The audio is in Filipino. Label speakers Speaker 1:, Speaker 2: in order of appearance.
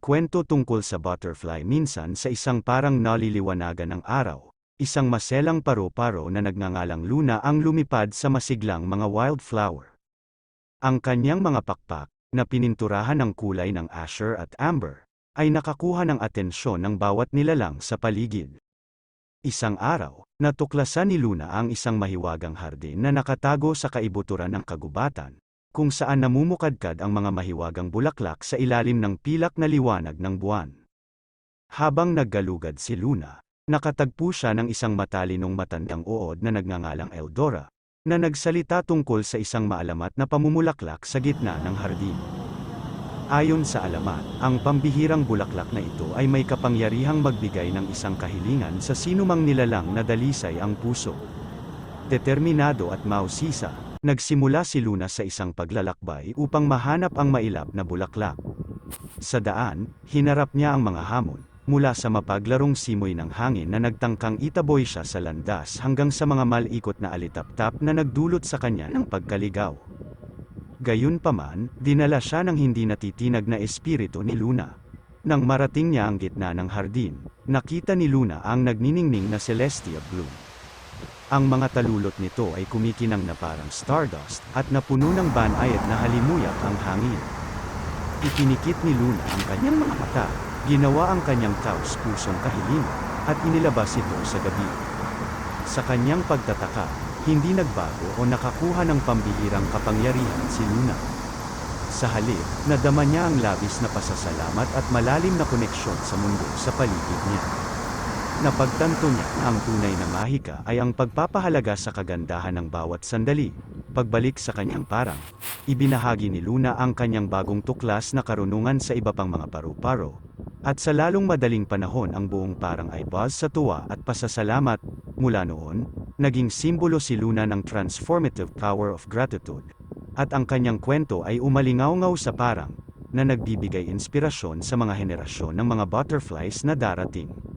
Speaker 1: Kwento tungkol sa butterfly. Minsan sa isang parang naliliwanagan ng araw, isang maselang paru-paro na nagngangalang Luna ang lumipad sa masiglang mga wildflower. Ang kanyang mga pakpak, na pininturahan ng kulay ng azure at amber, ay nakakuha ng atensyon ng bawat nilalang sa paligid. Isang araw, natuklasan ni Luna ang isang mahiwagang hardin na nakatago sa kaibuturan ng kagubatan, kung saan namumukadkad ang mga mahiwagang bulaklak sa ilalim ng pilak na liwanag ng buwan. Habang naggalugad si Luna, nakatagpo siya ng isang matalinong matandang uod na nagngangalang Eldora, na nagsalita tungkol sa isang maalamat na pamumulaklak sa gitna ng hardin. Ayon sa alamat, ang pambihirang bulaklak na ito ay may kapangyarihang magbigay ng isang kahilingan sa sinumang nilalang na dalisay ang puso. Determinado at mausisa, nagsimula si Luna sa isang paglalakbay upang mahanap ang mailap na bulaklak. Sa daan, hinarap niya ang mga hamon, mula sa mapaglarong simoy ng hangin na nagtangkang itaboy siya sa landas hanggang sa mga malikot na alitap-tap na nagdulot sa kanya ng pagkaligaw. Gayunpaman, dinala siya ng hindi natitinag na espiritu ni Luna. Nang marating niya ang gitna ng hardin, nakita ni Luna ang nagniningning na celestia bloom. Ang mga talulot nito ay kumikinang na parang stardust, at napuno ng banay at nahalimuyak ang hangin. Ipinikit ni Luna ang kanyang mga mata, ginawa ang kanyang taos-pusong kahilingan, at inilabas ito sa gabi. Sa kanyang pagtataka, hindi nagbago o nakakuha ng pambihirang kapangyarihan si Luna. Sa halip, nadama niya ang labis na pasasalamat at malalim na koneksyon sa mundo sa paligid niya. Napagtanto niya na ang tunay na mahika ay ang pagpapahalaga sa kagandahan ng bawat sandali. Pagbalik sa kanyang parang, ibinahagi ni Luna ang kanyang bagong tuklas na karunungan sa iba pang mga paru-paro, at sa lalong madaling panahon ang buong parang ay buzz sa tuwa at pasasalamat. Mula noon, naging simbolo si Luna ng transformative power of gratitude, at ang kanyang kwento ay umalingaw-ngaw sa parang, na nagbibigay inspirasyon sa mga henerasyon ng mga butterflies na darating.